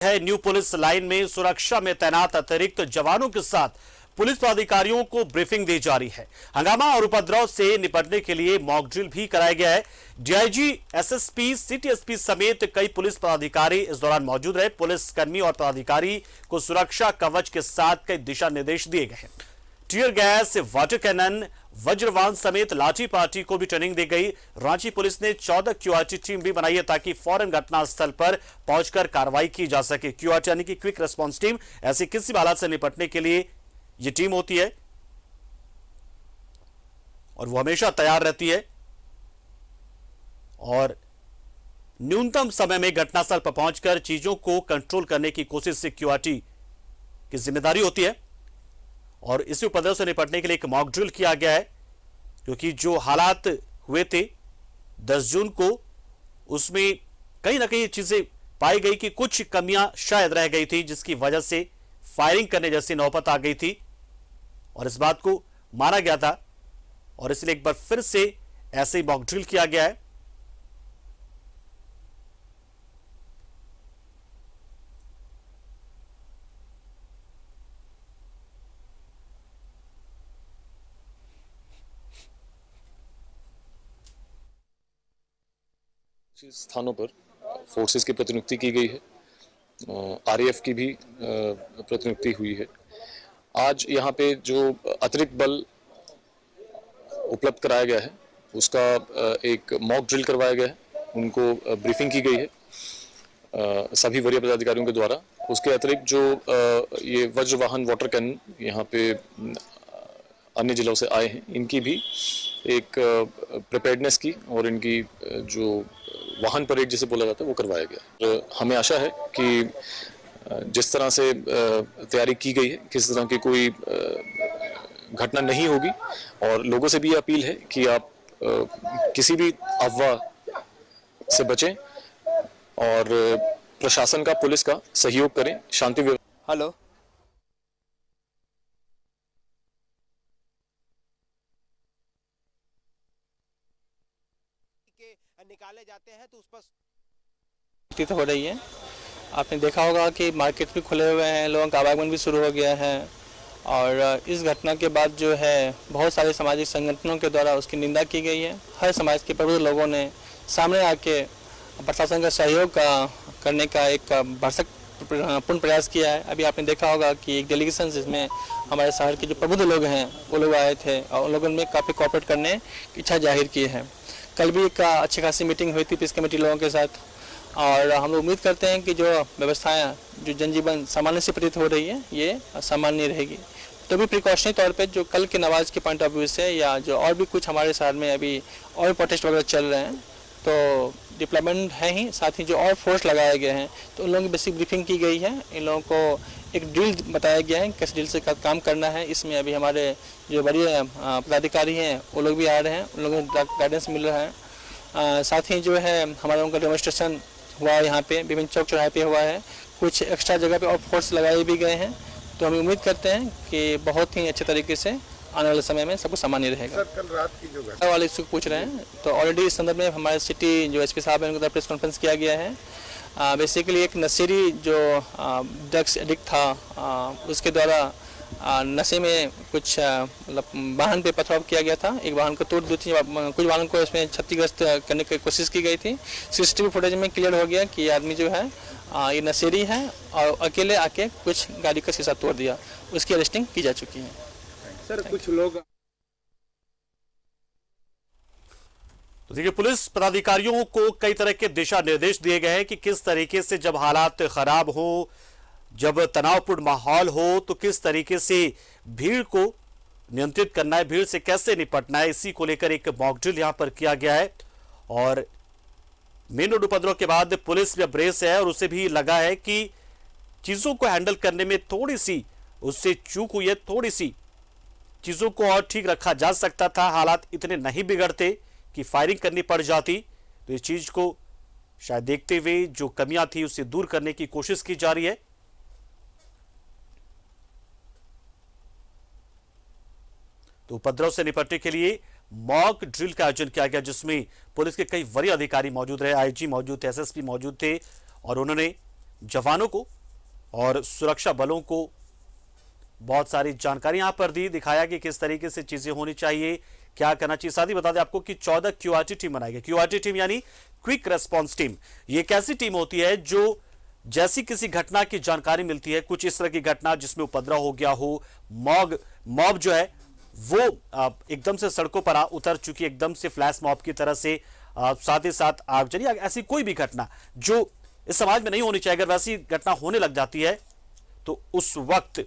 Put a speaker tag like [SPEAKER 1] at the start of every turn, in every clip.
[SPEAKER 1] है new police line में सुरक्षा में तैनात अतिरिक्त जवानों के साथ पुलिस पदाधिकारियों को ब्रीफिंग दी जा रही है। हंगामा और उपद्रव से निपटने के लिए मॉक ड्रिल भी कराया गया है। डीआईजी, एसएसपी, सिटी एसपी समेत कई पुलिस पदाधिकारी इस दौरान मौजूद रहे। पुलिस कर्मी और पदाधिकारी को सुरक्षा कवच के साथ कई दिशा निर्देश दिए गए हैं। टीयर गैस, वाटर कैनन, वज्रवान समेत लाठी पार्टी को भी ट्रेनिंग दी गई। रांची पुलिस ने 14 क्यूआरटी टीम भी बनाई है ताकि फौरन घटनास्थल पर पहुंचकर कार्रवाई की जा सके। क्यूआरटी यानी कि क्विक रिस्पांस टीम, ऐसी किसी भी हालात से निपटने के लिए यह टीम होती है और वो हमेशा तैयार रहती है और न्यूनतम समय में घटनास्थल पर पहुंचकर चीजों को कंट्रोल करने की कोशिश से क्यूआरटी की जिम्मेदारी होती है। और इसी उपद्रव से निपटने के लिए एक मॉक ड्रिल किया गया है, क्योंकि जो हालात हुए थे 10 जून को, उसमें कहीं ना कहीं चीजें पाई गई कि कुछ कमियां शायद रह गई थी, जिसकी वजह से फायरिंग करने जैसी नौबत आ गई थी और इस बात को माना गया था और इसलिए एक बार फिर से ऐसे ही मॉक ड्रिल किया गया है।
[SPEAKER 2] स्थानों पर फोर्सेस की प्रतिनियुक्ति की गई है, आरएएफ की भी प्रतिनियुक्ति हुई है। आज यहाँ पे जो अतिरिक्त बल उपलब्ध कराया गया है उसका एक मॉक ड्रिल करवाया गया है, उनको ब्रीफिंग की गई है सभी वरीय पदाधिकारियों के द्वारा। उसके अतिरिक्त जो ये वज्रवाहन वाटर कैनन यहाँ पे अन्य जिलों से आए हैं, इनकी भी एक प्रिपेयर्डनेस की और इनकी जो वाहन परेड जिसे बोला जाता है वो करवाया गया। हमें आशा है कि जिस तरह से तैयारी की गई है, किसी तरह की कोई घटना नहीं होगी और लोगों से भी अपील है कि आप किसी भी अफवाह से बचें और प्रशासन का, पुलिस का सहयोग करें। शांति व्यवस्था।
[SPEAKER 3] हेलो, निकाले जाते हैं तो उस पर हो रही है। आपने देखा होगा कि मार्केट भी खुले हुए हैं, लोगों का आवागमन भी शुरू हो गया है और इस घटना के बाद जो है बहुत सारे सामाजिक संगठनों के द्वारा उसकी निंदा की गई है। हर समाज के प्रबुद्ध लोगों ने सामने आके प्रशासन का सहयोग करने का एक भरसक पूर्ण प्रयास किया है। अभी आपने देखा होगा कि एक डेलीगेशन जिसमें हमारे शहर के जो प्रबुद्ध लोग हैं वो लोग आए थे और उन लोगों ने काफ़ी कोऑपरेट करने की इच्छा जाहिर की है। कल भी एक अच्छी खासी मीटिंग हुई थी पुलिस कमेटी लोगों के साथ और हम लोग उम्मीद करते हैं कि जो व्यवस्थाएं, जो जनजीवन सामान्य से प्रतीत हो रही है, ये सामान्य रहेगी। तो भी प्रिकॉशनरी तौर पे जो कल के नमाज के पॉइंट ऑफ व्यू से या जो और भी कुछ हमारे शहर में अभी और प्रोटेस्ट वगैरह चल रहे हैं तो डिप्लॉयमेंट है ही, साथ ही जो और फोर्स लगाए गए हैं तो उन लोगों की बेसिक ब्रीफिंग की गई है। इन लोगों को एक ड्रिल बताया गया है किस ड्रिल से काम करना है। इसमें अभी हमारे जो वरीय पदाधिकारी हैं वो लोग भी आ रहे हैं, उन लोगों को गाइडेंस मिल रहा है। साथ ही जो है हमारा उनका डेमोन्स्ट्रेशन हुआ यहाँ पे, विभिन्न चौक चौराहे पे हुआ है, कुछ एक्स्ट्रा जगह पे और फोर्स लगाए भी गए हैं। तो हम उम्मीद करते हैं कि बहुत ही अच्छे तरीके से आने वाले समय में सब कुछ सामान्य रहेगा।
[SPEAKER 4] सर, कल रात की जो घटना
[SPEAKER 3] वाले इसको पूछ रहे हैं तो ऑलरेडी इस संदर्भ में हमारे सिटी जो एसपी साहब हैं उनके द्वारा प्रेस कॉन्फ्रेंस किया गया है। बेसिकली एक नशेड़ी जो ड्रग्स एडिक्ट था उसके द्वारा नशे में कुछ मतलब वाहन पे पथराव किया गया था। एक वाहन को तोड़ दी थी, कुछ वाहन को इसमें क्षतिग्रस्त करने की कोशिश की गई थी। सीसीटीवी फुटेज में क्लियर हो गया कि आदमी जो है ये नशेड़ी है और अकेले आके कुछ गाड़ी का शीशा तोड़ दिया। उसकी अरेस्टिंग की जा चुकी है।
[SPEAKER 4] सर, कुछ लोग
[SPEAKER 1] तो देखिए, पुलिस पदाधिकारियों को कई तरह के दिशा निर्देश दिए गए हैं कि किस तरीके से जब हालात खराब हो, जब तनावपूर्ण माहौल हो, तो किस तरीके से भीड़ को नियंत्रित करना है, भीड़ से कैसे निपटना है। इसी को लेकर एक मॉक ड्रिल यहां पर किया गया है और मेन रोड उपद्रव के बाद पुलिस में ब्रेस है और उसे भी लगा है कि चीजों को हैंडल करने में थोड़ी सी उससे चूक हुई है, थोड़ी सी चीजों को और ठीक रखा जा सकता था। हालात इतने नहीं बिगड़ते कि फायरिंग करनी पड़ जाती। तो इस चीज को शायद देखते हुए जो कमियां थी उसे दूर करने की कोशिश की जा रही है। तो उपद्रव से निपटने के लिए मॉक ड्रिल का आयोजन किया गया, जिसमें पुलिस के कई वरीय अधिकारी मौजूद रहे, आईजी मौजूद थे, एसएसपी मौजूद थे और उन्होंने जवानों को और सुरक्षा बलों को बहुत सारी जानकारी यहां पर दी, दिखाया कि किस तरीके से चीजें होनी चाहिए, क्या करना चाहिए। साथ ही बता दें आपको कि 14 क्यूआरटी टीम बनाई गई। क्यूआरटी टीम यानी क्विक रेस्पॉन्स टीम। ये एक ऐसी टीम होती है जो जैसी किसी घटना की जानकारी मिलती है, कुछ इस तरह की घटना जिसमें उपद्रव हो गया हो, मॉब जो है वो एकदम से सड़कों पर उतर चुकी, एकदम से फ्लैश मॉब की तरह से, साथ ही साथ आगजनी, ऐसी कोई भी घटना जो इस समाज में नहीं होनी चाहिए, अगर वैसी घटना होने लग जाती है तो उस वक्त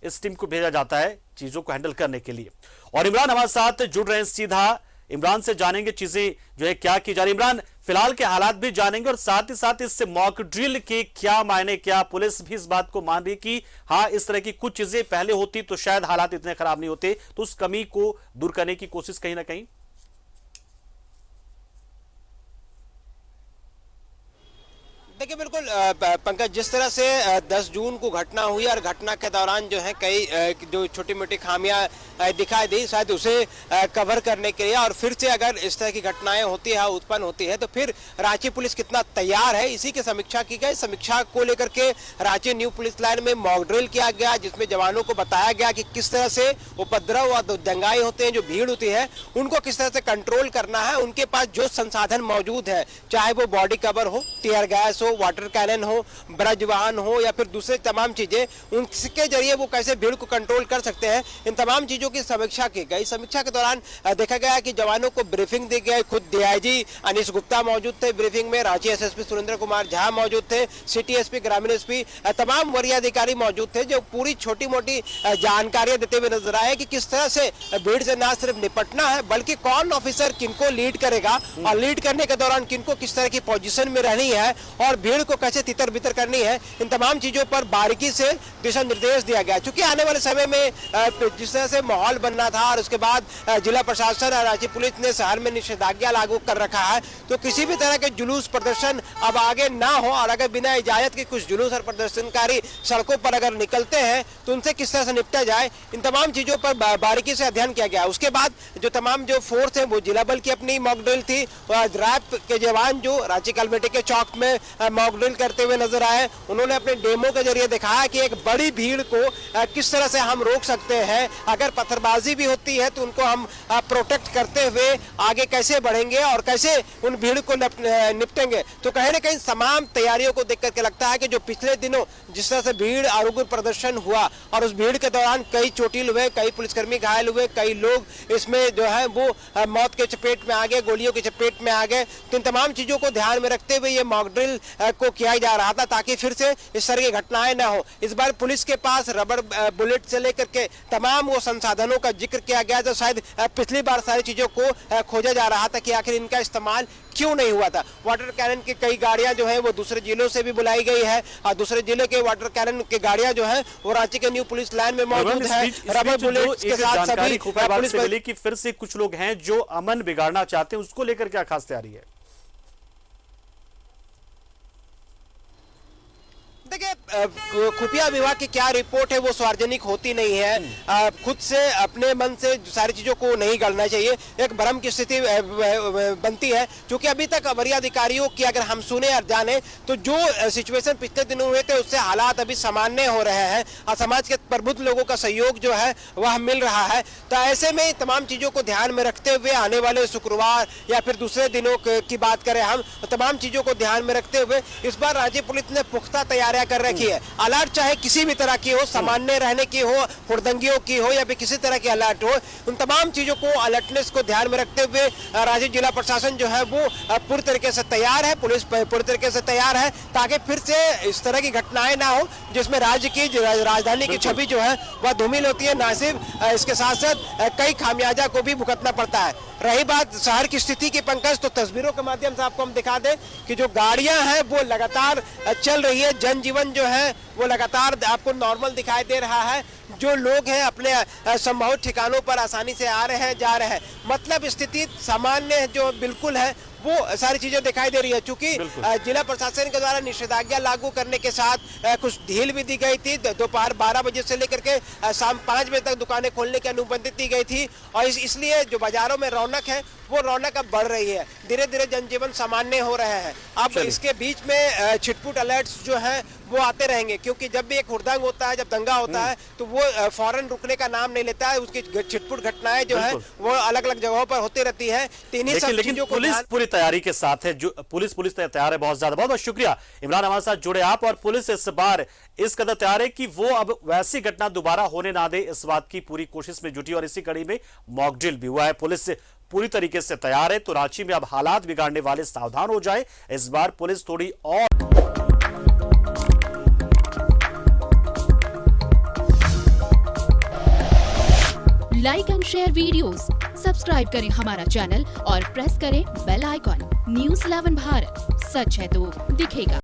[SPEAKER 1] इस टीम को भेजा जाता है चीजों को हैंडल करने के लिए। और इमरान हमारे साथ जुड़ रहे हैं, सीधा इमरान से जानेंगे चीजें जो है क्या की जा रही। इमरान, फिलहाल के हालात भी जानेंगे और साथ ही साथ इस मॉक ड्रिल के क्या मायने, क्या पुलिस भी इस बात को मान रही कि हाँ इस तरह की कुछ चीजें पहले होती तो शायद हालात इतने खराब नहीं होते, तो उस कमी को दूर करने की कोशिश कहीं ना कहीं।
[SPEAKER 5] देखिए बिल्कुल पंकज, जिस तरह से 10 जून को घटना हुई और घटना के दौरान जो है कई जो छोटी मोटी खामियां दिखाई दी, शायद उसे कवर करने के लिए और फिर से अगर इस तरह की घटनाएं होती है, उत्पन्न होती है, तो फिर रांची पुलिस कितना तैयार है, इसी की समीक्षा की गई। समीक्षा को लेकर के रांची न्यू पुलिस लाइन में मॉक ड्रिल किया गया, जिसमें जवानों को बताया गया कि किस तरह से उपद्रव और दंगाई होते हैं, जो भीड़ होती है उनको किस तरह से कंट्रोल करना है। उनके पास जो संसाधन मौजूद है, चाहे वो बॉडी कवर हो, टीयर गैस हो, वाटर कैनन हो, ब्रज वाहन हो या फिर दूसरे तमाम चीजें, उनके जरिए वो कैसे भीड़ को कंट्रोल कर सकते हैं, इन तमाम चीजों की समीक्षा की गई। समीक्षा के दौरान देखा गया कि जवानों को ब्रीफिंग दी गई। खुद डीआईजी अनीश गुप्ता मौजूद थे ब्रीफिंग में, रांची एसएसपी सुरेंद्र कुमार झा मौजूद थे, सिटी एसपी, ग्रामीण एसपी, तमाम वरीय अधिकारी मौजूद थे, जो पूरी छोटी मोटी जानकारियां देते हुए नजर आए कि किस तरह से भीड़ से न सिर्फ निपटना है बल्कि कौन ऑफिसर किनको लीड करेगा और लीड करने के दौरान किनको किस तरह की पोजीशन में रहनी है और भीड़ को कैसे तितर बितर करनी है, इन तमाम चीजों पर बारीकी से दिशा निर्देश दिया गया। क्योंकि आने वाले समय में जिस तरह से माहौल बनना था और उसके बाद जिला प्रशासन और रांची पुलिस ने शहर में निषेधाज्ञा लागू कर रखा है, तो किसी भी तरह के जुलूस प्रदर्शन अब आगे ना हो और अगर बिना इजाजत के कुछ जुलूस और प्रदर्शनकारी सड़कों पर अगर निकलते हैं तो उनसे किस तरह से निपटा जाए, इन तमाम चीजों पर बारीकी से अध्ययन किया गया। उसके बाद जो तमाम जो फोर्स है वो जिला बल की अपनी मॉक ड्रिल थी, रैप के जवान जो रांची कलमेटी के चौक में मॉक ड्रिल करते हुए नजर आए, उन्होंने अपने डेमो के जरिए दिखाया कि एक बड़ी भीड़ को किस तरह से हम रोक सकते हैं, अगर पत्थरबाजी भी होती है तो उनको हम प्रोटेक्ट करते हुए आगे कैसे बढ़ेंगे और कैसे उन भीड़ को निपटेंगे। तो कहीं ना कहीं तमाम तैयारियों को देख करके लगता है कि जो पिछले दिनों जिस तरह से भीड़ और उग्र प्रदर्शन हुआ और उस भीड़ के दौरान कई चोटिल हुए, कई पुलिसकर्मी घायल हुए, कई लोग इसमें जो है वो मौत के चपेट में आ गए, गोलियों की चपेट में आ गए, तो इन तमाम चीजों को ध्यान में रखते हुए ये मॉक ड्रिल को किया जा रहा था ताकि फिर से इस तरह की घटनाएं ना हो। इस बार पुलिस के पास रबर बुलेट से लेकर के तमाम वो संसाधनों का जिक्र किया गया, जो शायद पिछली बार सारी चीजों को खोजा जा रहा था कि आखिर इनका इस्तेमाल क्यों नहीं हुआ था। वाटर कैनन की कई गाड़ियां जो है वो दूसरे जिलों से भी बुलाई गई है और दूसरे जिले के वाटर कैनन की गाड़ियां जो है वो रांची के न्यू पुलिस लाइन में मौजूद है। रबर बुलेट के साथ सभी पुलिस
[SPEAKER 1] मिली कि फिर से कुछ लोग हैं जो अमन बिगाड़ना चाहते हैं, उसको लेकर क्या खास तैयारी है?
[SPEAKER 5] देखिए खुफिया विभाग की क्या रिपोर्ट है वो सार्वजनिक होती नहीं है, खुद से अपने मन से सारी चीजों को नहीं गढ़ना चाहिए, एक भ्रम की स्थिति बनती है। क्योंकि अभी तक वरीय अधिकारियों की अगर हम सुने और जाने तो जो सिचुएशन पिछले दिनों हुए थे उससे हालात अभी सामान्य हो रहे हैं और समाज के प्रबुद्ध लोगों का सहयोग जो है वह मिल रहा है। तो ऐसे में तमाम चीजों को ध्यान में रखते हुए आने वाले शुक्रवार या फिर दूसरे दिनों की बात करें हम, तो तमाम चीजों को ध्यान में रखते हुए इस बार राज्य पुलिस ने पुख्ता तैयारियां कर रखी है। अलर्ट चाहे किसी भी तरह की हो, सामान्य रहने की हो, हुड़दंगियों की हो या फिर किसी तरह की अलर्ट हो, उन तमाम चीजों को अलर्टनेस को ध्यान में रखते हुए राज्य जिला प्रशासन जो है वो पूरी तरीके से तैयार है, पुलिस पूरी तरीके से तैयार है ताकि फिर से इस तरह की घटनाएं ना हो जिसमें राज्य की राजधानी की छवि जो है वह धूमिल होती है। ना सिर्फ इसके साथ साथ कई खामियाजा को भी भुगतना पड़ता है। रही बात शहर की स्थिति की पंकज, तो तस्वीरों के माध्यम से आपको हम दिखा दें कि जो गाड़ियां हैं वो लगातार चल रही है, जनजीवन जो है वो लगातार आपको नॉर्मल दिखाई दे रहा है। जो लोग हैं अपने संभावित ठिकानों पर आसानी से आ रहे हैं, जा रहे हैं, मतलब स्थिति सामान्य जो बिल्कुल है वो सारी चीजें दिखाई दे रही है। चूंकि जिला प्रशासन के द्वारा निषेधाज्ञा लागू करने के साथ कुछ ढील भी दी गई थी। दोपहर 12 बजे से लेकर के शाम 5 बजे तक दुकानें खोलने की अनुमति दी गई थी और इसलिए जो बाजारों में रौनक है वो रौनक अब बढ़ रही है। धीरे धीरे जनजीवन सामान्य हो रहे हैं। अब इसके बीच में छिटपुट अलर्ट्स जो है वो आते रहेंगे, क्योंकि जब भी एक हुड़दंग होता है, जब दंगा होता है तो वो फौरन रुकने का नाम नहीं लेता है। उसकी छिटपुट घटनाएं जो है वो अलग अलग जगहों पर होती रहती है।
[SPEAKER 1] लेकिन पुलिस पूरी तैयारी के साथ है। जो पुलिस तैयार है बहुत ज्यादा। बहुत बहुत शुक्रिया इमरान, हमारे साथ जुड़े आप। और पुलिस इस बार इस कदर तैयार है कि वो अब वैसी घटना दोबारा होने ना दे, इस बात की पूरी कोशिश में जुटी और इसी कड़ी में मॉक ड्रिल भी हुआ है। पुलिस पूरी तरीके से तैयार है। तो रांची में अब हालात बिगाड़ने वाले सावधान हो जाए। इस बार पुलिस थोड़ी और
[SPEAKER 6] like and share videos, subscribe करें हमारा चैनल और प्रेस करें बेल आइकॉन। न्यूज़ 11 भारत, सच है तो दिखेगा।